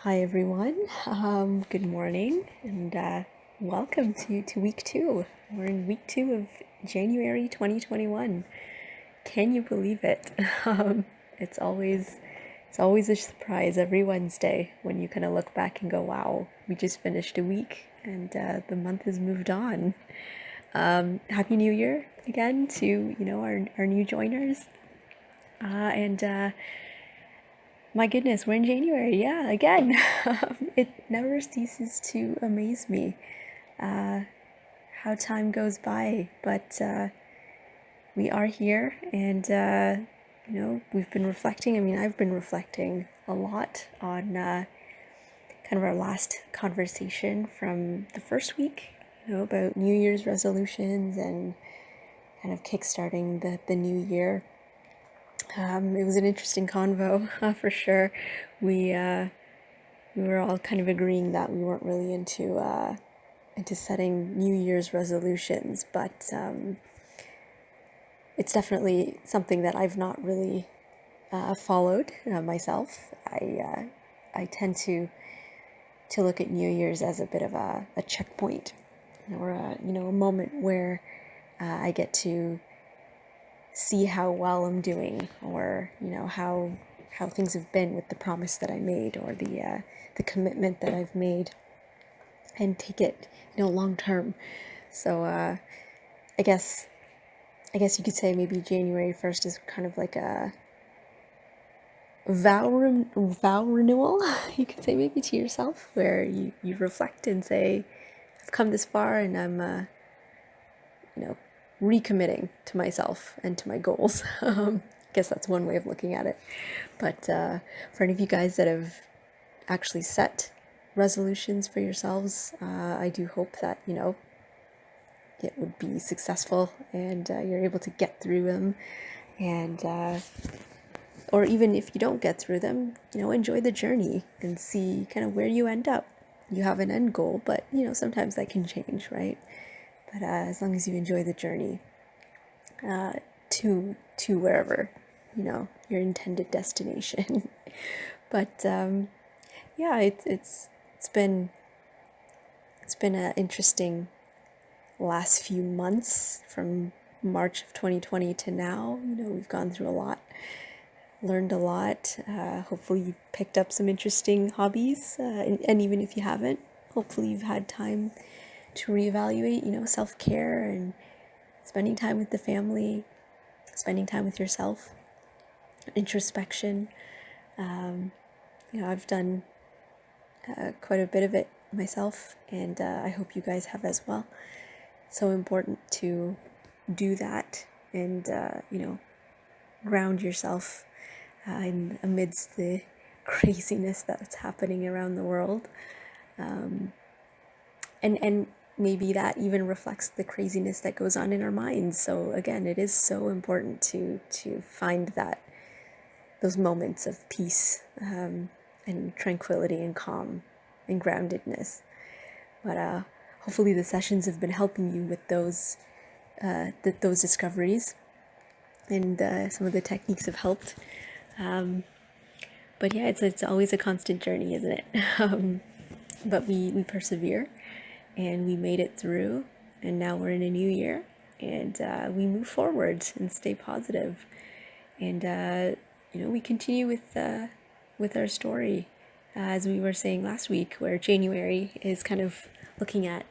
Hi everyone, good morning and welcome to week 2. We're in week 2 of January 2021. Can you believe it? It's always a surprise every Wednesday when you kind of look back and go, wow, we just finished a week and the month has moved on. Happy New Year again to our new joiners. And my goodness, we're in January. Yeah, again. It never ceases to amaze me how time goes by. But we are here and, we've been reflecting. I mean, I've been reflecting a lot on kind of our last conversation from the first week, about New Year's resolutions and kind of kickstarting the new year. It was an interesting convo for sure. We were all kind of agreeing that we weren't really into setting New Year's resolutions, but it's definitely something that I've not really followed myself. I tend to look at New Year's as a bit of a checkpoint, or a moment where I get to see how well I'm doing, or how things have been with the promise that I made, or the commitment that I've made, and take it long term. So I guess you could say maybe January 1st is kind of like a vow renewal. You could say maybe to yourself, where you reflect and say, I've come this far and I'm recommitting to myself and to my goals. I guess that's one way of looking at it. But for any of you guys that have actually set resolutions for yourselves, I do hope that it would be successful and you're able to get through them, and or even if you don't get through them, enjoy the journey and see kind of where you end up. You have an end goal, but sometimes that can change, right? But as long as you enjoy the journey to wherever your intended destination. But yeah, it's been an interesting last few months, from March of 2020 to now. We've gone through a lot, learned a lot. Hopefully you picked up some interesting hobbies, and even if you haven't, hopefully you've had time to reevaluate, self-care and spending time with the family, spending time with yourself, introspection. I've done quite a bit of it myself, and I hope you guys have as well. It's so important to do that and, ground yourself amidst the craziness that's happening around the world. And maybe that even reflects the craziness that goes on in our minds. So again, it is so important to find those moments of peace and tranquility and calm and groundedness. But hopefully the sessions have been helping you with those discoveries, and some of the techniques have helped. But yeah, it's always a constant journey, isn't it? But we persevere, and we made it through, and now we're in a new year, and we move forward and stay positive, and we continue with our story, as we were saying last week, where January is kind of looking at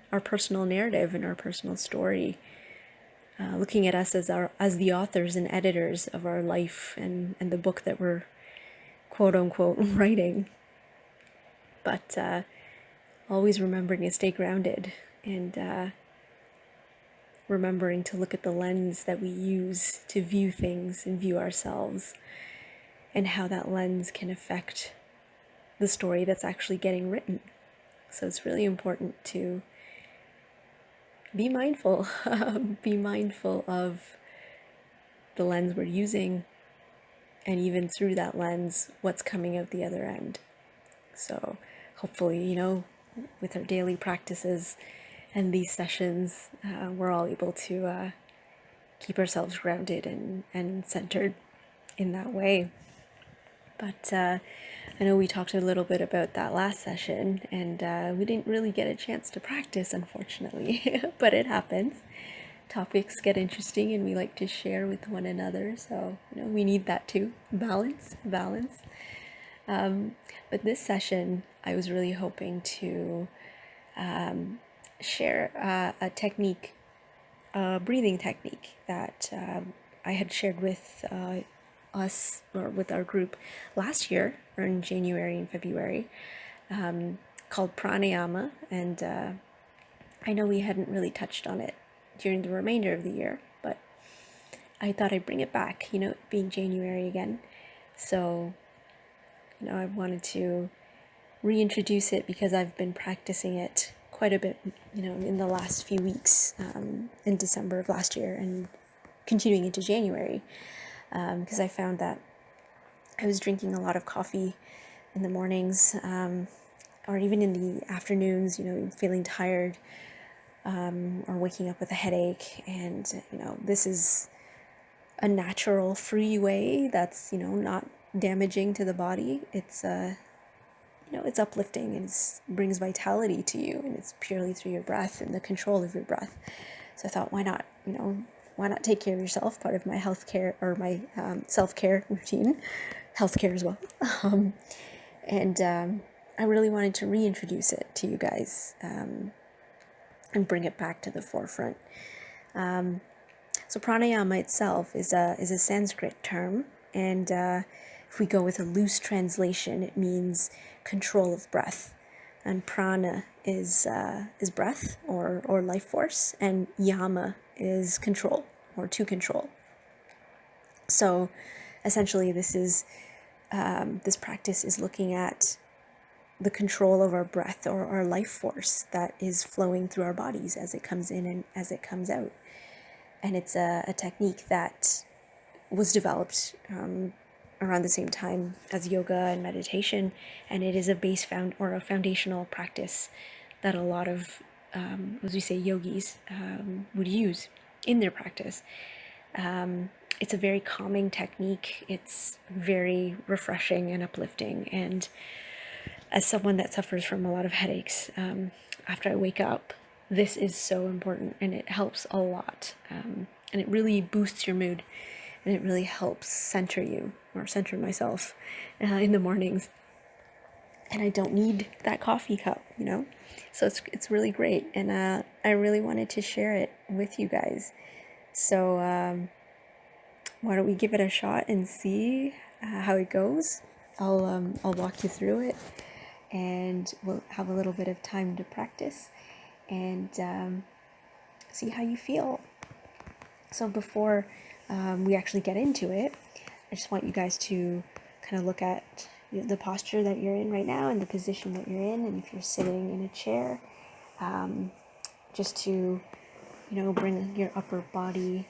our personal narrative and our personal story, looking at us as the authors and editors of our life and the book that we're quote unquote writing. But always remembering to stay grounded, and remembering to look at the lens that we use to view things and view ourselves, and how that lens can affect the story that's actually getting written. So it's really important to be mindful, be mindful of the lens we're using, and even through that lens, what's coming out the other end. So hopefully, with our daily practices and these sessions, we're all able to keep ourselves grounded and centered in that way. But I know we talked a little bit about that last session, and we didn't really get a chance to practice, unfortunately, but it happens. Topics get interesting and we like to share with one another, so we need that too. Balance. But this session, I was really hoping to share a technique, a breathing technique that I had shared with us, or with our group last year, or in January and February, called pranayama. And I know we hadn't really touched on it during the remainder of the year, but I thought I'd bring it back, being January again. So, I wanted to reintroduce it because I've been practicing it quite a bit, in the last few weeks, in December of last year and continuing into January, because I found that I was drinking a lot of coffee in the mornings, or even in the afternoons, feeling tired, or waking up with a headache. And, this is a natural, free way that's, not damaging to the body. It's, it's uplifting and it brings vitality to you, and it's purely through your breath and the control of your breath. So I thought, why not, why not take care of yourself? Part of my healthcare, or my self-care routine, healthcare as well. And I really wanted to reintroduce it to you guys, and bring it back to the forefront. So pranayama itself is a Sanskrit term, and if we go with a loose translation, it means control of breath. And prana is breath, or life force, and yama is control, or to control. So essentially, this practice is looking at the control of our breath, or our life force that is flowing through our bodies as it comes in and as it comes out. And it's a technique that was developed around the same time as yoga and meditation, and it is a foundational practice that a lot of, as we say, yogis would use in their practice. It's a very calming technique. It's very refreshing and uplifting, and as someone that suffers from a lot of headaches, after I wake up, this is so important, and it helps a lot. And it really boosts your mood, and it really helps center you, or center myself, in the mornings. And I don't need that coffee cup, So it's really great, and I really wanted to share it with you guys. So why don't we give it a shot and see how it goes? I'll walk you through it, and we'll have a little bit of time to practice and see how you feel. So before we actually get into it, I just want you guys to kind of look at the posture that you're in right now, and the position that you're in, and if you're sitting in a chair, just to bring your upper body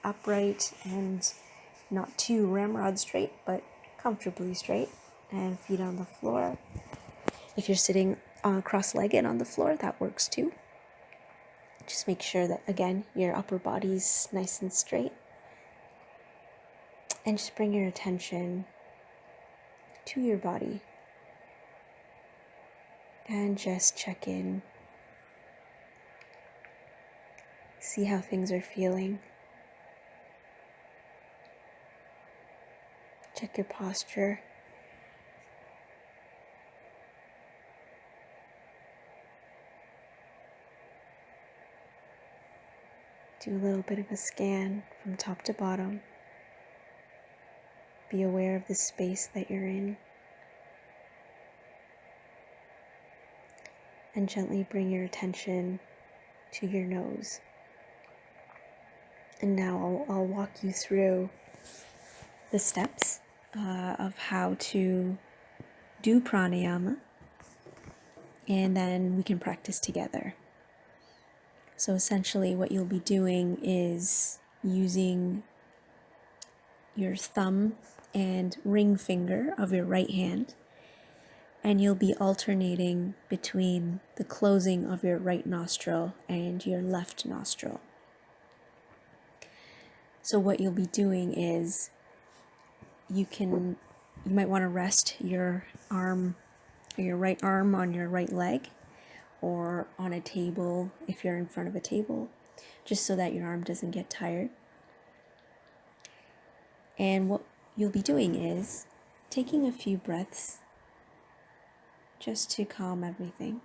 upright and not too ramrod straight, but comfortably straight, and feet on the floor. If you're sitting cross-legged on the floor, that works too. Just make sure that, again, your upper body's nice and straight. And just bring your attention to your body. And just check in. See how things are feeling. Check your posture. Do a little bit of a scan from top to bottom. Be aware of the space that you're in. And gently bring your attention to your nose. And now I'll walk you through the steps of how to do pranayama, and then we can practice together. So essentially what you'll be doing is using your thumb and ring finger of your right hand, and you'll be alternating between the closing of your right nostril and your left nostril. So what you'll be doing is you can you might want to rest your arm, or your right arm on your right leg, or on a table if you're in front of a table, just so that your arm doesn't get tired. And what you'll be doing is taking a few breaths just to calm everything.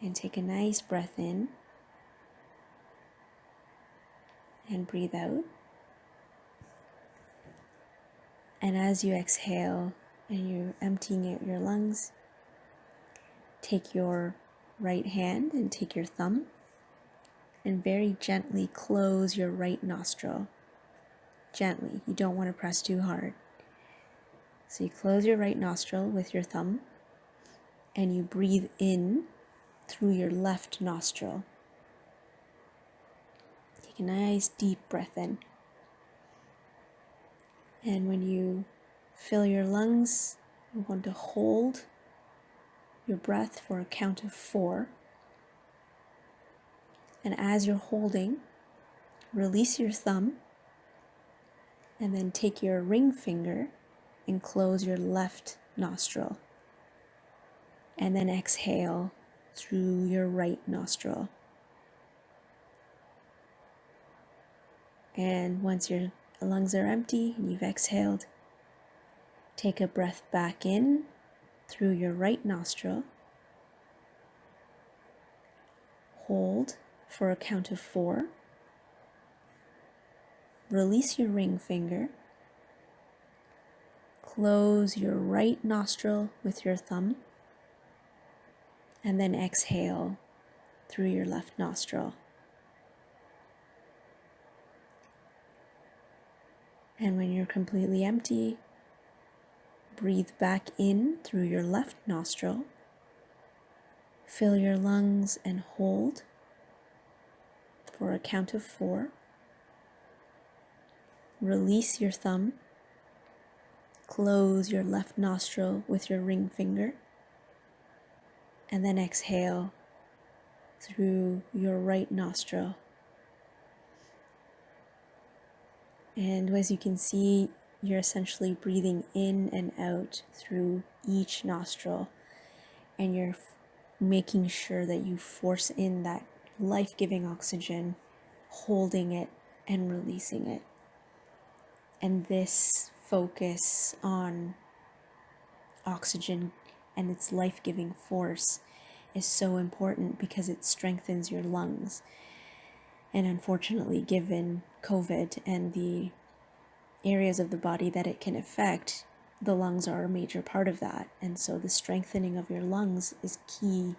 And take a nice breath in and breathe out. And as you exhale and you're emptying out your lungs, take your right hand and take your thumb and very gently close your right nostril. Gently, you don't want to press too hard. So you close your right nostril with your thumb and you breathe in through your left nostril. Take a nice deep breath in. And when you fill your lungs, you want to hold your breath for a count of 4. And as you're holding, release your thumb and then take your ring finger and close your left nostril. And then exhale through your right nostril. And once your lungs are empty and you've exhaled, take a breath back in through your right nostril. Hold for a count of 4. Release your ring finger. Close your right nostril with your thumb. And then exhale through your left nostril. And when you're completely empty, breathe back in through your left nostril. Fill your lungs and hold for a count of 4. Release your thumb. Close your left nostril with your ring finger. And then exhale through your right nostril. And as you can see, you're essentially breathing in and out through each nostril. And you're making sure that you force in that life-giving oxygen, holding it and releasing it. And this focus on oxygen and its life-giving force is so important because it strengthens your lungs. And unfortunately, given COVID and the areas of the body that it can affect, the lungs are a major part of that. And so the strengthening of your lungs is key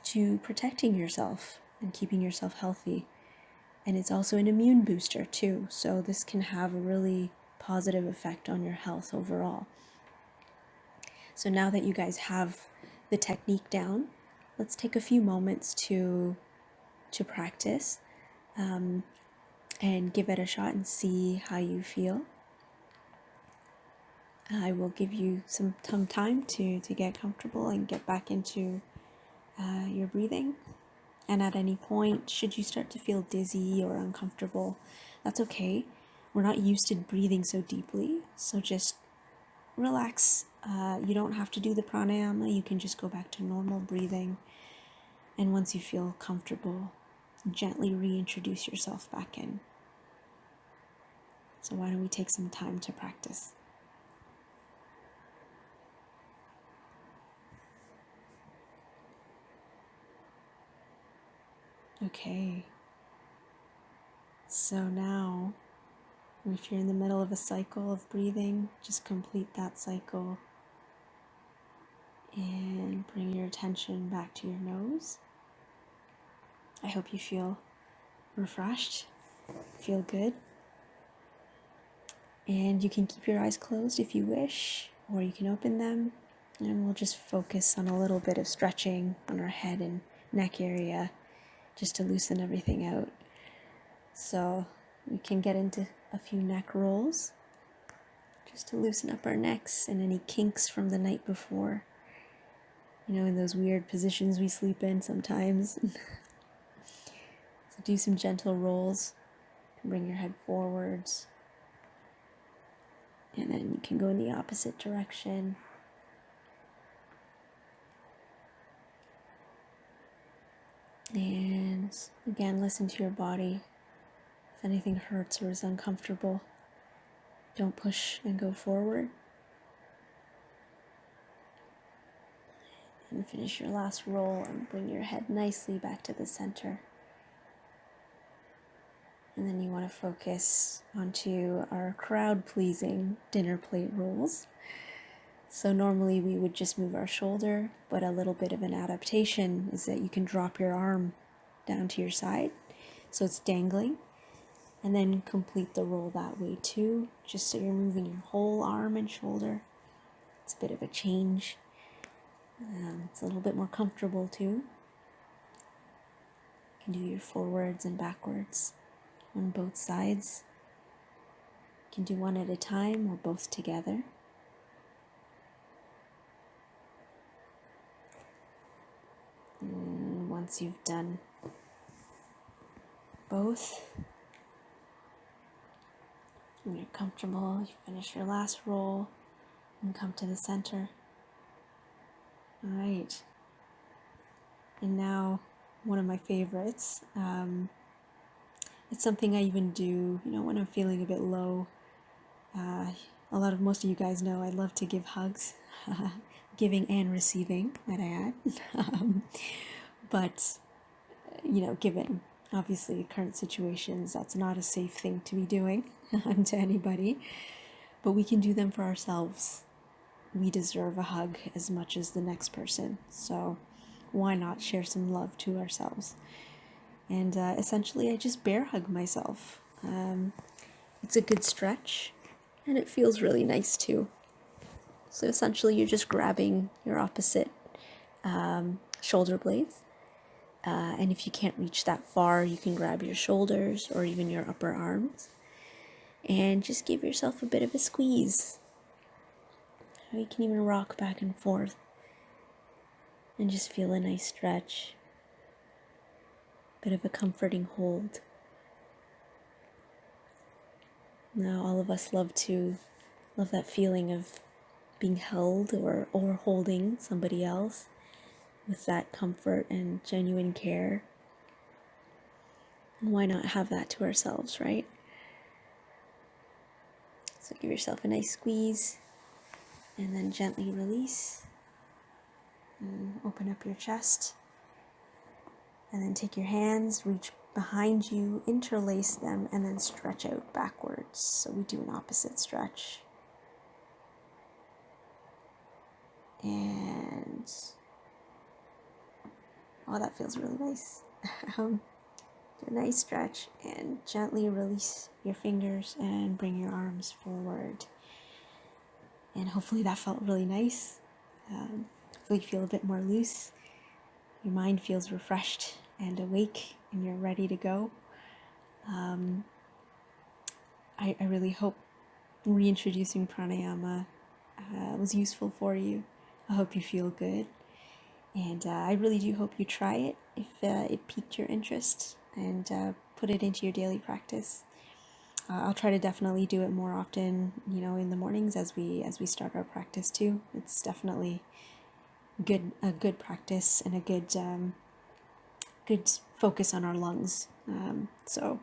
to protecting yourself and keeping yourself healthy. And it's also an immune booster too. So this can have a really positive effect on your health overall. So now that you guys have the technique down, let's take a few moments to practice and give it a shot and see how you feel. I will give you some time to get comfortable and get back into your breathing. And at any point, should you start to feel dizzy or uncomfortable, that's okay. We're not used to breathing so deeply, so just relax. You don't have to do the pranayama. You can just go back to normal breathing. And once you feel comfortable, gently reintroduce yourself back in. So why don't we take some time to practice? Okay. So now, if you're in the middle of a cycle of breathing, just complete that cycle. And bring your attention back to your nose. I hope you feel refreshed, feel good. And you can keep your eyes closed if you wish, or you can open them. And we'll just focus on a little bit of stretching on our head and neck area, just to loosen everything out. So we can get into a few neck rolls, just to loosen up our necks and any kinks from the night before. You know, in those weird positions we sleep in sometimes. So do some gentle rolls. Bring your head forwards. And then you can go in the opposite direction. And again, listen to your body. If anything hurts or is uncomfortable, don't push and go forward. And finish your last roll and bring your head nicely back to the center. And then you want to focus onto our crowd-pleasing dinner plate rolls. So normally we would just move our shoulder, but a little bit of an adaptation is that you can drop your arm down to your side, so it's dangling, and then complete the roll that way too, just so you're moving your whole arm and shoulder. It's a bit of a change. It's a little bit more comfortable too. You can do your forwards and backwards on both sides. You can do one at a time or both together. And once you've done both, when you're comfortable, you finish your last roll and come to the center. All right. And now, one of my favorites. It's something I even do, when I'm feeling a bit low. Most of you guys know I love to give hugs, giving and receiving, might I add. But, given obviously current situations, that's not a safe thing to be doing to anybody. But we can do them for ourselves. We deserve a hug as much as the next person. So why not share some love to ourselves? And essentially, I just bear hug myself. It's a good stretch, and it feels really nice too. So essentially, you're just grabbing your opposite shoulder blades. And if you can't reach that far, you can grab your shoulders or even your upper arms. And just give yourself a bit of a squeeze. You can even rock back and forth and just feel a nice stretch. Bit of a comforting hold. Now, all of us love that feeling of being held or holding somebody else with that comfort and genuine care. And why not have that to ourselves, right? So give yourself a nice squeeze and then gently release. And open up your chest. And then take your hands, reach behind you, interlace them, and then stretch out backwards. So we do an opposite stretch. And that feels really nice. Do a nice stretch and gently release your fingers and bring your arms forward. And hopefully that felt really nice. Hopefully you feel a bit more loose. Your mind feels refreshed and awake and you're ready to go. I really hope reintroducing pranayama was useful for you. I hope you feel good. And I really do hope you try it if it piqued your interest and put it into your daily practice. I'll try to definitely do it more often, in the mornings as we start our practice too. It's definitely a good practice and a good focus on our lungs. So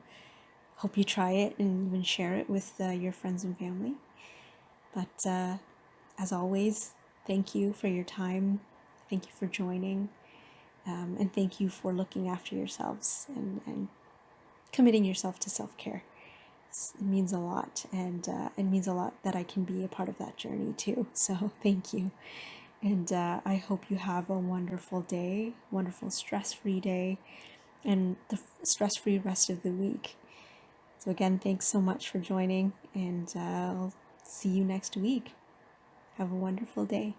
hope you try it and even share it with your friends and family. But as always, thank you for your time. Thank you for joining. And thank you for looking after yourselves and committing yourself to self-care. It means a lot, and it means a lot that I can be a part of that journey too. So thank you. And I hope you have a wonderful day, wonderful stress-free day, and the stress-free rest of the week. So again, thanks so much for joining, and I'll see you next week. Have a wonderful day.